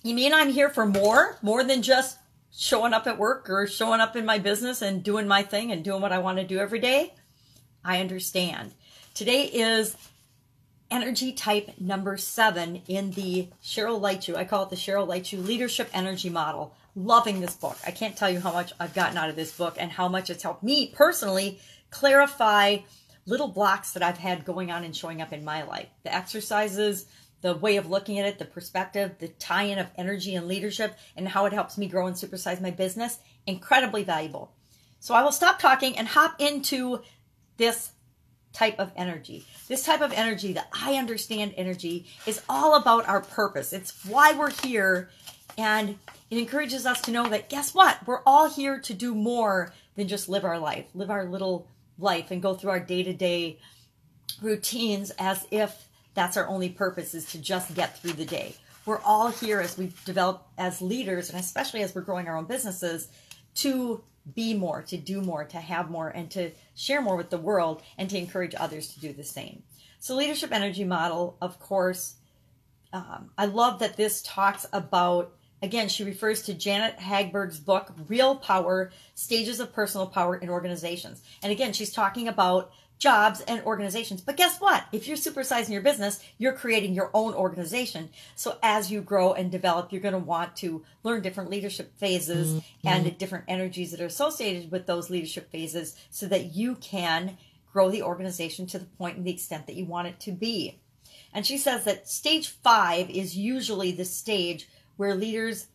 You mean I'm here for more than just showing up at work or showing up in my business and doing my thing and doing what I want to do every day? I understand. Today is energy type number 7 in the Cheryl Lightshoe. I call it the Cheryl Lightshoe Leadership Energy Model. Loving this book. I can't tell you how much I've gotten out of this book and how much it's helped me personally clarify little blocks that I've had going on and showing up in my life. The exercises, the way of looking at it, the perspective, the tie-in of energy and leadership, and how it helps me grow and supersize my business. Incredibly valuable. So I will stop talking and hop into this type of energy. This type of energy, the I understand energy, is all about our purpose. It's why we're here, and it encourages us to know that, guess what? We're all here to do more than just live our life, live our little life and go through our day-to-day routines as if that's our only purpose, is to just get through the day. We're all here as we develop as leaders, and especially as we're growing our own businesses, to be more, to do more, to have more, and to share more with the world, and to encourage others to do the same. So leadership energy model, of course, I love that this talks about, again, she refers to Janet Hagberg's book, Real Power, Stages of Personal Power in Organizations. And again, she's talking about jobs and organizations. But guess what? If you're supersizing your business, you're creating your own organization. So as you grow and develop, you're going to want to learn different leadership phases and different energies that are associated with those leadership phases so that you can grow the organization to the point and the extent that you want it to be. And she says that stage 5 is usually the stage where leaders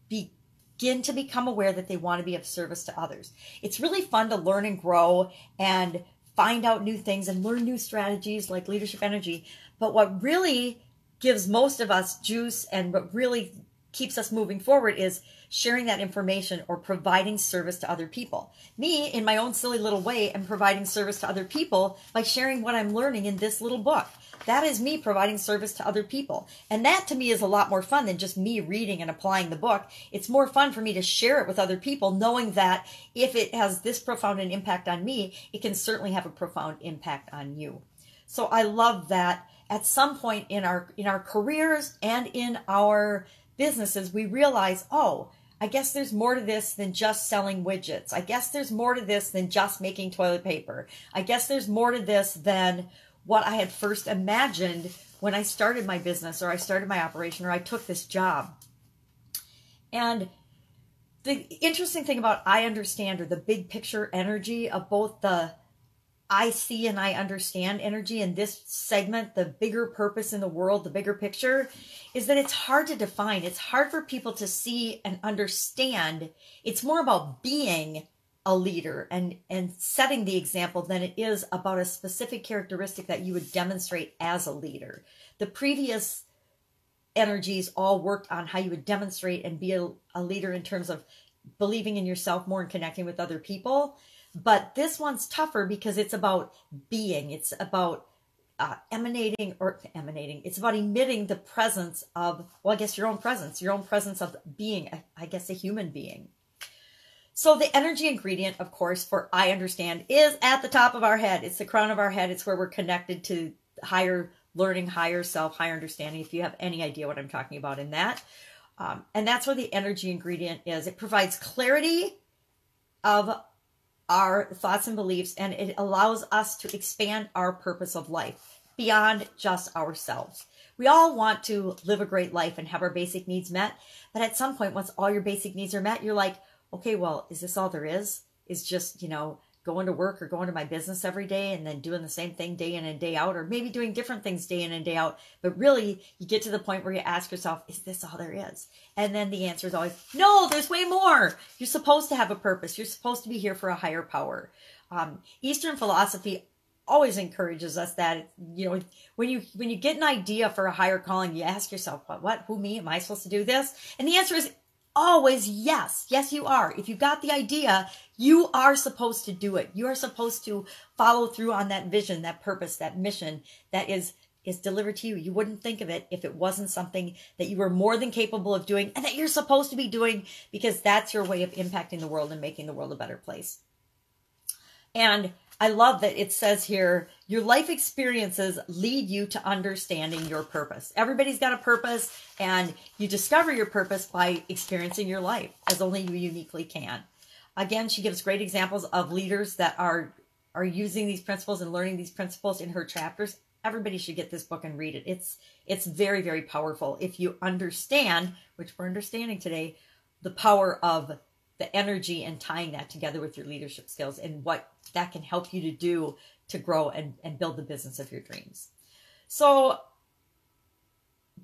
begin to become aware that they want to be of service to others. It's really fun to learn and grow and find out new things and learn new strategies like leadership energy. But what really gives most of us juice and what really keeps us moving forward is sharing that information or providing service to other people. Me, in my own silly little way, am providing service to other people by sharing what I'm learning in this little book. That is me providing service to other people. And that to me is a lot more fun than just me reading and applying the book. It's more fun for me to share it with other people, knowing that if it has this profound an impact on me, it can certainly have a profound impact on you. So I love that at some point in our careers and in our businesses, we realize, oh, I guess there's more to this than just selling widgets. I guess there's more to this than just making toilet paper. I guess there's more to this than what I had first imagined when I started my business or I started my operation or I took this job. And the interesting thing about I understand, or the big picture energy of both the I see and I understand energy in this segment, the bigger purpose in the world, the bigger picture, is that it's hard to define. It's hard for people to see and understand. It's more about being a leader and setting the example than it is about a specific characteristic that you would demonstrate as a leader. The previous energies all worked on how you would demonstrate and be a leader in terms of believing in yourself more and connecting with other people. But this one's tougher because it's about being. It's about emanating. It's about emitting the presence of, well, I guess your own presence of being, I guess, a human being. So the energy ingredient, of course, for I understand is at the top of our head. It's the crown of our head. It's where we're connected to higher learning, higher self, higher understanding, if you have any idea what I'm talking about in that. And that's where the energy ingredient is. It provides clarity of our thoughts and beliefs, and it allows us to expand our purpose of life beyond just ourselves. We all want to live a great life and have our basic needs met, but at some point, once all your basic needs are met, you're like, okay, well, is this all there is? Is just, going to work or going to my business every day and then doing the same thing day in and day out, or maybe doing different things day in and day out. But really, you get to the point where you ask yourself, is this all there is? And then the answer is always, no, there's way more. You're supposed to have a purpose. You're supposed to be here for a higher power. Eastern philosophy always encourages us that, when you get an idea for a higher calling, you ask yourself, what, who, me? Am I supposed to do this? And the answer is always yes. Yes, you are. If you got the idea, you are supposed to do it. You are supposed to follow through on that vision, that purpose, that mission that is delivered to you. You wouldn't think of it if it wasn't something that you were more than capable of doing and that you're supposed to be doing, because that's your way of impacting the world and making the world a better place. And I love that it says here, your life experiences lead you to understanding your purpose. Everybody's got a purpose, and you discover your purpose by experiencing your life as only you uniquely can. Again, she gives great examples of leaders that are using these principles and learning these principles in her chapters. Everybody should get this book and read it. It's very, very powerful if you understand, which we're understanding today, the power of the energy and tying that together with your leadership skills and what that can help you to do to grow and build the business of your dreams. So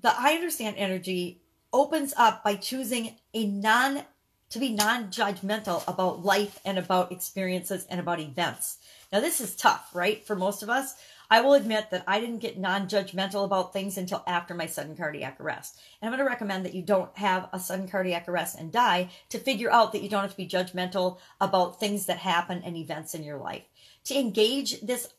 the iUnderstand energy opens up by choosing to be non-judgmental about life and about experiences and about events. Now this is tough, right? For most of us. I will admit that I didn't get non-judgmental about things until after my sudden cardiac arrest. And I'm going to recommend that you don't have a sudden cardiac arrest and die to figure out that you don't have to be judgmental about things that happen and events in your life. To engage this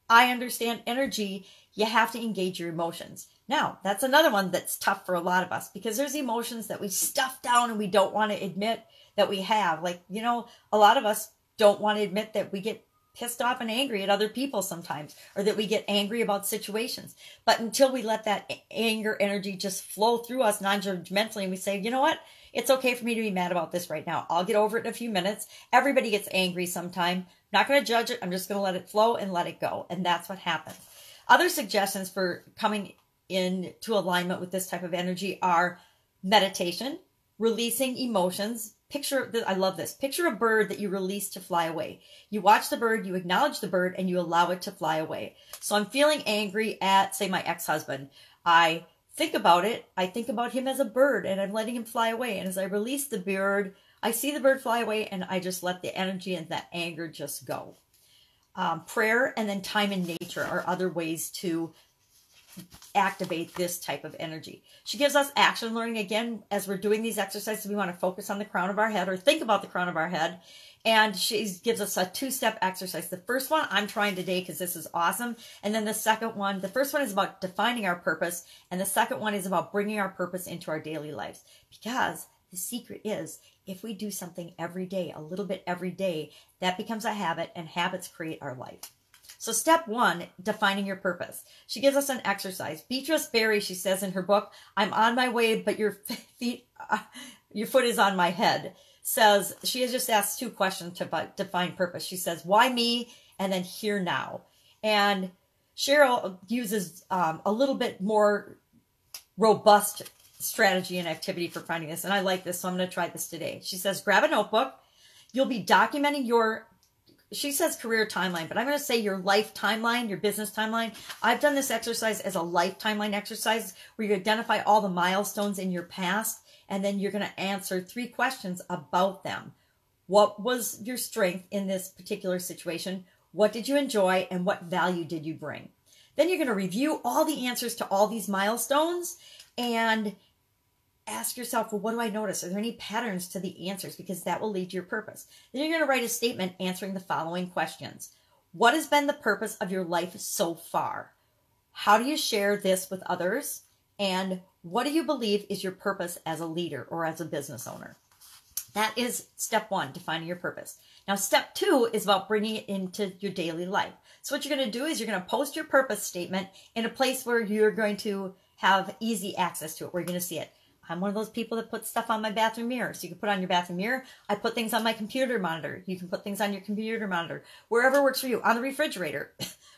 iUnderstand energy, you have to engage your emotions. Now, that's another one that's tough for a lot of us because there's emotions that we stuff down and we don't want to admit that we have. Like, you know, a lot of us don't want to admit that we get pissed off and angry at other people sometimes, or that we get angry about situations. But until we let that anger energy just flow through us non-judgmentally and we say, you know what, it's okay for me to be mad about this right now. I'll get over it in a few minutes. Everybody gets angry sometime. I'm not going to judge it. I'm just going to let it flow and let it go. And that's what happens. Other suggestions for coming into alignment with this type of energy are meditation, releasing emotions. I love this. Picture a bird that you release to fly away. You watch the bird, you acknowledge the bird, and you allow it to fly away. So I'm feeling angry at, say, my ex-husband. I think about it. I think about him as a bird, and I'm letting him fly away. And as I release the bird, I see the bird fly away, and I just let the energy and that anger just go. Prayer and then time in nature are other ways to activate this type of energy. She gives us action learning. Again, as we're doing these exercises, we want to focus on the crown of our head or think about the crown of our head. And she gives us a 2-step exercise. The first one I'm trying today because this is awesome. And then the second one, the first one is about defining our purpose. And the second one is about bringing our purpose into our daily lives. Because the secret is if we do something every day, a little bit every day, that becomes a habit, and habits create our life. So step 1, defining your purpose. She gives us an exercise. Beatrice Berry, she says in her book, I'm on my way, but your foot is on my head. Says, she has just asked 2 questions to define purpose. She says, why me? And then here now. And Cheryl uses a little bit more robust strategy and activity for finding this. And I like this, so I'm going to try this today. She says, grab a notebook. You'll be documenting she says career timeline, but I'm going to say your life timeline, your business timeline. I've done this exercise as a life timeline exercise where you identify all the milestones in your past, and then you're going to answer 3 questions about them. What was your strength in this particular situation? What did you enjoy? And what value did you bring? Then you're going to review all the answers to all these milestones and ask yourself, well, what do I notice? Are there any patterns to the answers? Because that will lead to your purpose. Then you're going to write a statement answering the following questions. What has been the purpose of your life so far? How do you share this with others? And what do you believe is your purpose as a leader or as a business owner? That is step 1, defining your purpose. Now, step 2 is about bringing it into your daily life. So what you're going to do is you're going to post your purpose statement in a place where you're going to have easy access to it, where you're going to see it. I'm one of those people that puts stuff on my bathroom mirror. So you can put on your bathroom mirror. I put things on my computer monitor. You can put things on your computer monitor. Wherever works for you. On the refrigerator.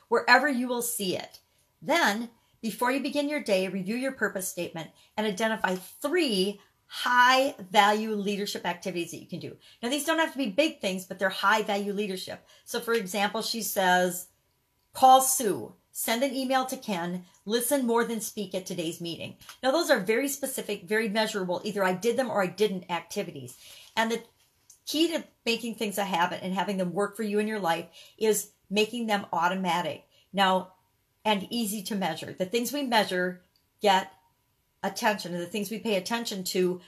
Wherever you will see it. Then, before you begin your day, review your purpose statement and identify 3 high-value leadership activities that you can do. Now, these don't have to be big things, but they're high-value leadership. So, for example, she says, call Sue. Send an email to Ken. Listen more than speak at today's meeting. Now, those are very specific, very measurable. Either I did them or I didn't activities. And the key to making things a habit and having them work for you in your life is making them automatic. Now, and easy to measure. The things we measure get attention, and the things we pay attention to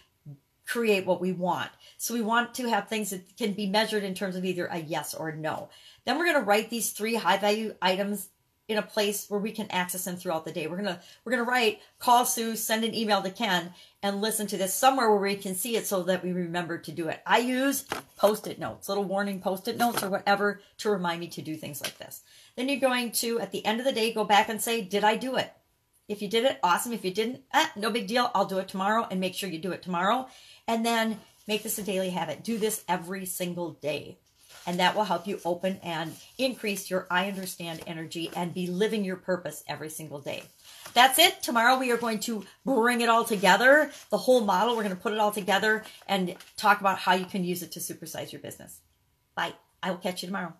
create what we want. So we want to have things that can be measured in terms of either a yes or a no. Then we're going to write these 3 high-value items in a place where we can access them throughout the day. We're gonna write, call Sue, send an email to Ken, and listen to this somewhere where we can see it so that we remember to do it. I use Post-it notes, little warning Post-it notes or whatever to remind me to do things like this. Then you're going to, at the end of the day, go back and say, did I do it? If you did it, awesome. If you didn't, no big deal. I'll do it tomorrow, and make sure you do it tomorrow. And then make this a daily habit. Do this every single day. And that will help you open and increase your I understand energy and be living your purpose every single day. That's it. Tomorrow we are going to bring it all together, the whole model. We're going to put it all together and talk about how you can use it to supersize your business. Bye. I will catch you tomorrow.